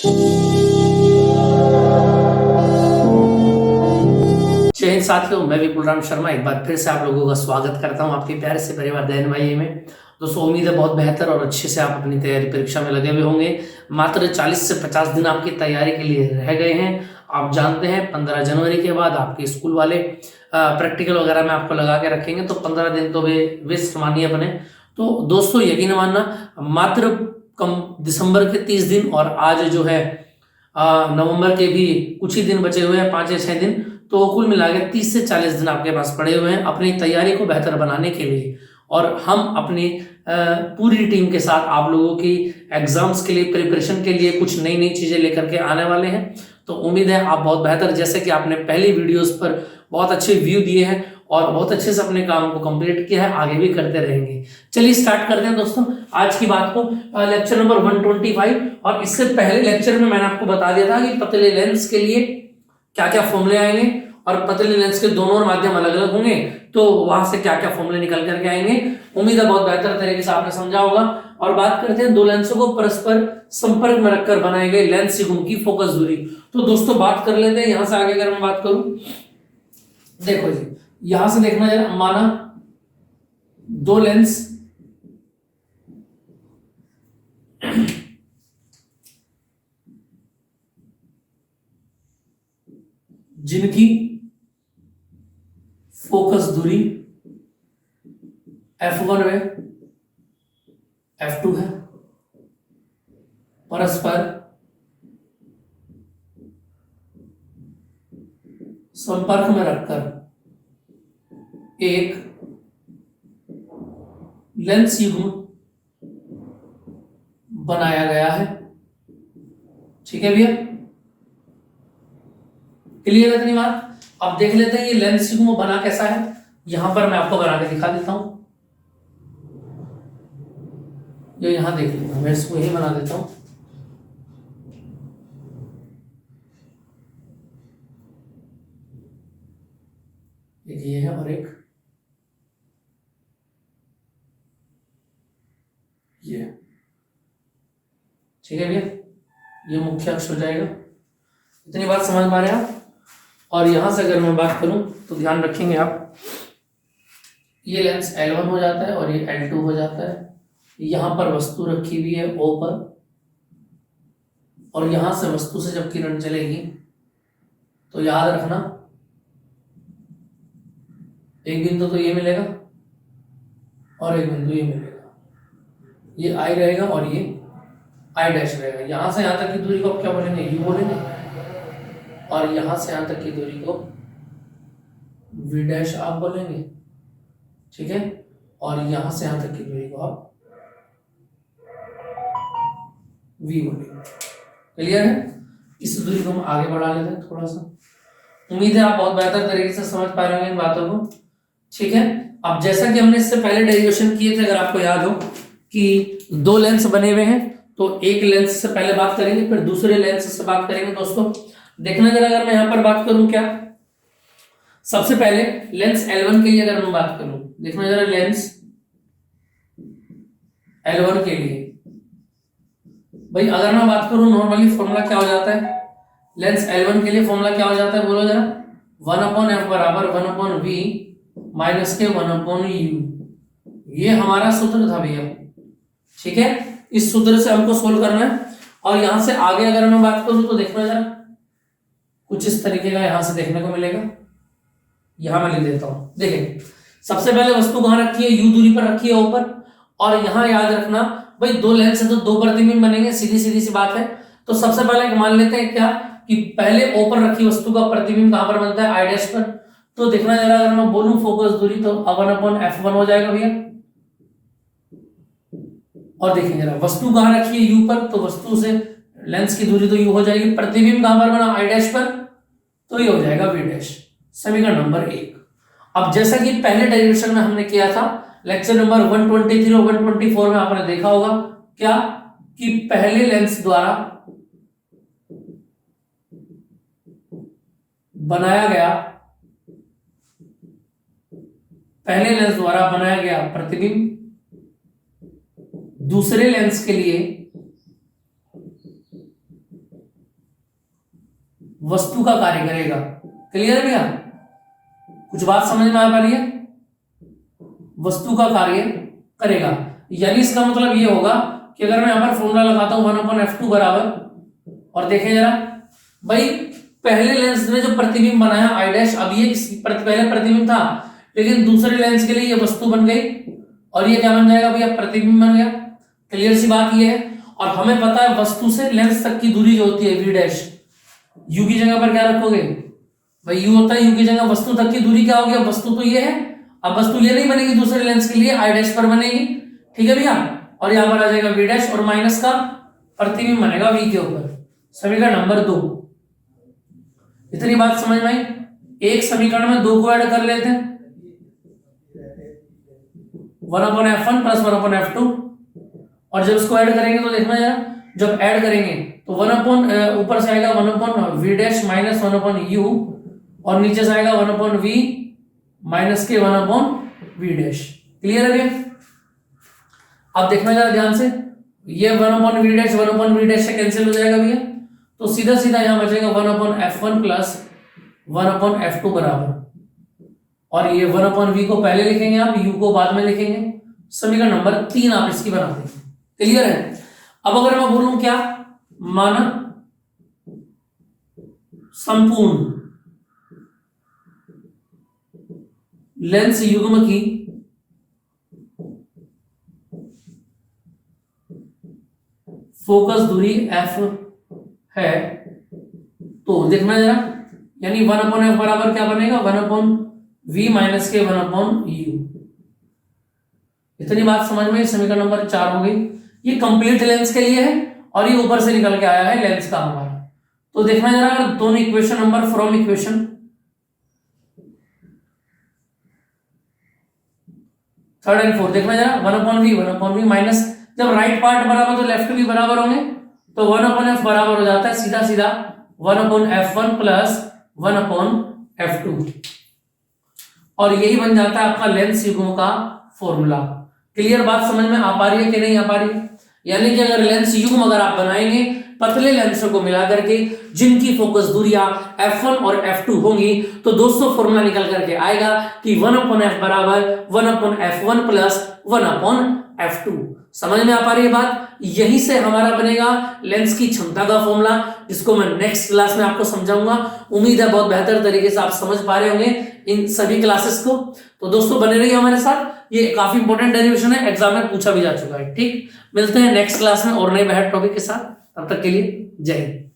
जय हिंद साथियों, मैं विपुल राम शर्मा एक बार फिर से आप लोगों का स्वागत करता हूं आपके प्यारे से परिवार DNYA में। दोस्तों, उम्मीद है बहुत बेहतर और अच्छे से आप अपनी तैयारी परीक्षा में लगे हुए होंगे। मात्र 40 से 50 दिन आपकी तैयारी के लिए रह गए हैं। आप जानते हैं 15 जनवरी के बाद आपके स्कूल वाले प्रैक्टिकल वगैरह में आपको लगा के रखेंगे, तो 15 दिन तो वे वेस्ट मानिए अपने। तो दोस्तों, यकीन मानना, मात्र कम दिसंबर के 30 दिन और आज जो है नवंबर के भी कुछ ही दिन बचे हुए हैं, 5 या 6 दिन। तो कुल मिला के 30 से 40 दिन आपके पास पड़े हुए हैं अपनी तैयारी को बेहतर बनाने के लिए। और हम अपनी पूरी टीम के साथ आप लोगों की एग्जाम्स के लिए, प्रिपरेशन के लिए कुछ नई नई चीज़ें लेकर के आने वाले हैं। तो उम्मीद है आप बहुत बेहतर, जैसे कि आपने पहली वीडियोस पर बहुत अच्छे व्यू दिए हैं और बहुत अच्छे से अपने काम को कंप्लीट किया है, आगे भी करते रहेंगे। चलिए स्टार्ट करते हैं दोस्तों आज की बात को। Lecture number 125। और इससे पहले लेक्चर में मैंने आपको बता दिया था कि पतले लेंस के लिए क्या क्या फॉर्मूले आएंगे और पतले लेंस के दोनों और माध्यम अलग अलग होंगे, तो वहां से क्या क्या फॉर्मूले निकल करके आएंगे। उम्मीद है बहुत बेहतर तरीके से आपने समझा होगा। और बात करते हैं दो लेंसों को परस्पर संपर्क में रखकर बनाए गए लेंस युग्म की फोकस दूरी। तो दोस्तों बात कर लेते हैं यहां से आगे। अगर मैं बात करूं, देखो जी, यहां से देखना जरा, माना दो लेंस जिनकी फोकस दूरी F1 है, F2 है, परस्पर संपर्क में रखकर एक लेंस युग्म बनाया गया है। ठीक है भैया, क्लियर है इतनी बात। अब देख लेते हैं ये लेंस युग्म बना कैसा है। यहां पर मैं आपको बना के दिखा देता हूं। ये यहां देख लेता हूं, मैं इसको यही बना देता हूं। एक ये है और एक ये। ठीक है भैया, ये मुख्य अक्ष हो जाएगा। इतनी बात समझ पा रहे हैं आप। और यहां से अगर मैं बात करूं तो ध्यान रखेंगे आप, ये लेंस L1 हो जाता है और ये L2 हो जाता है। यहां पर वस्तु रखी हुई है O पर, और यहां से वस्तु से जब किरण चलेगी तो याद रखना एक बिंदु तो ये मिलेगा और एक बिंदु ये मिलेगा। ये I रहेगा और ये I डैश रहेगा। यहां से यहां तक की दूरी को आप क्या बोलेंगे, U बोलेंगे। और यहां से यहां तक की दूरी को V डैश आप बोलेंगे। ठीक है, और यहां से यहां तक की दूरी को आप V बोलेंगे। क्लियर है। इस दूरी को हम आगे बढ़ा लेते हैं थोड़ा सा। उम्मीद है आप बहुत बेहतर तरीके से समझ पा रहे होंगे इन बातों को। ठीक है, अब जैसा कि हमने इससे पहले डेरिवेशन किए थे, अगर आपको याद हो कि दो लेंस बने हुए हैं, तो एक लेंस से पहले बात करेंगे, फिर दूसरे लेंस से बात करेंगे। दोस्तों देखना जरा, अगर मैं यहां पर बात करूं, क्या सबसे पहले लेंस L1 के लिए अगर मैं बात करूं, देखना जरा, लेंस L1 के लिए भाई अगर मैं बात करूं, नॉर्मली फॉर्मूला क्या हो जाता है लेंस L1 के लिए? फॉर्मूला क्या हो जाता है, बोलो जरा। 1/f बराबर 1/v माइनस के 1/u। ये हमारा सूत्र था भैया। ठीक है, इस सूत्र से हमको सोल्व करना है। और यहां से आगे अगर मैं बात करूं तो देखना जरा, कुछ इस तरीके का यहां से देखने को मिलेगा। यहां मैं लिख देता हूं। देखिए, सबसे पहले वस्तु कहां रखी है, U दूरी पर रखी है ऊपर। और यहां याद रखना भाई, दो लेंस है तो दो प्रतिबिंब बनेंगे, सीधी सीधी सी बात है। तो सबसे पहले मान लेते हैं क्या कि पहले O पर रखी वस्तु का प्रतिबिंब कहां पर बनता है, I डैश पर। तो देखना जरा, अगर मैं बोलूं फोकस दूरी, तो 1/f1 हो जाएगा भैया। और देखिए जरा, वस्तु कहां रखी है U पर, तो वस्तु से लेंस की दूरी तो U हो जाएगी। प्रतिबिंब कहां पर बना, I डैश पर, तो ये हो जाएगा V डैश। समीकरण नंबर 1। अब जैसा कि पहले डेरिवेशन में हमने किया था, लेक्चर नंबर 123 और 124 में आपने देखा होगा क्या कि पहले लेंस द्वारा बनाया गया प्रतिबिंब दूसरे लेंस के लिए वस्तु का कार्य करेगा। क्लियर है भैया? कुछ बात समझ में आ पा रही है? वस्तु का कार्य करेगा, यानी इसका मतलब ये होगा कि अगर मैं यहां पर फॉर्मूला लगाता हूं 1/f2 बराबर, और देखें जरा भाई पहले लेंस में जो प्रतिबिंब बनाया I डैश, अब ये पहले प्रतिबिंब था, लेकिन दूसरे लेंस के लिए ये वस्तु बन गई और ये क्या बन जाएगा भैया? प्रतिबिंब बन गया। क्लियर सी बात ये है। और हमें पता है वस्तु से लेंस तक की दूरी जो होती है v डैश, u की जगह पर क्या रखोगे भाई? u होता है, u की जगह वस्तु तक की दूरी क्या हो गया? वस्तु तो ये है, अब वस्तु ये नहीं बनेगी दूसरे लेंस के लिए, I डैश पर बनेगी। ठीक है भैया? और यहां पर आ जाएगा v डैश और माइनस का प्रतिबिंब बनेगा v के ऊपर। समीकरण नंबर 2। इतनी बात समझ में आई? एक समीकरण में 2 को ऐड कर लेते हैं, 1/f1 प्लस 1/f2, और जब इसको ऐड करेंगे तो देखना जरा, जब ऐड करेंगे तो 1 ऊपर से आएगा 1/v डैश माइनस 1/u, और नीचे से आएगा 1/v माइनस के 1/v डैश। क्लियर है भैया? अब देखना जरा ध्यान से, ये 1/v डैश 1/v डैश से कैंसिल हो जाएगा भैया, तो सीधा सीधा यहां बचेगा 1/f1 प्लस 1/f2 बराबर, और ये 1/v को पहले लिखेंगे आप, u को बाद में लिखेंगे। समीकरण नंबर 3 आप इसकी बनाते हैं। क्लियर है? अब अगर मैं बोलूं क्या, माना संपूर्ण लेंस युग्म की फोकस दूरी f है, तो देखना जरा, यानी 1/f बराबर क्या बनेगा? 1/v माइनस के 1/u। इतनी बात समझ में? समीकरण नंबर 4 हो गई। ये कंप्लीट लेंस के लिए है और ये ऊपर से निकल के आया है लेंस का हमारा। तो देखना जरा, अगर दोनों इक्वेशन नंबर फ्रॉम इक्वेशन 3 और 4 देखना जरा, 1/v माइनस, जब राइट पार्ट बराबर तो लेफ्ट भी बराबर होंगे, तो 1/f बराबर हो जाता है सीधा सीधा 1/f1 प्लस 1/f2, और यही बन जाता है आपका लेंस युग्म का फॉर्मूला। क्लियर बात समझ में आ पा रही है कि नहीं आ पा रही है? यानी कि अगर लेंस युग्म अगर आप बनाएंगे पतले लेंसों को मिला करके, जिनकी फोकस दूरियां f1 और f2 होंगी, तो दोस्तों फॉर्मूला निकल करके आएगा कि 1/f बराबर 1/f1 प्लस 1/f2। समझ में आ पा रही है बात? यहीं से हमारा बनेगा लेंस की क्षमता का फॉर्मूला, जिसको मैं नेक्स्ट क्लास में आपको समझाऊंगा। उम्मीद है बहुत बेहतर तरीके से आप समझ पा रहे होंगे इन सभी क्लासेस को। तो दोस्तों बने रहिए हमारे साथ, ये काफी इंपॉर्टेंट डेरिवेशन है, एग्जाम में पूछा भी जा चुका है। ठीक, मिलते हैं नेक्स्ट क्लास में और नए बेहतर टॉपिक के साथ। तब तक के लिए जय हिंद।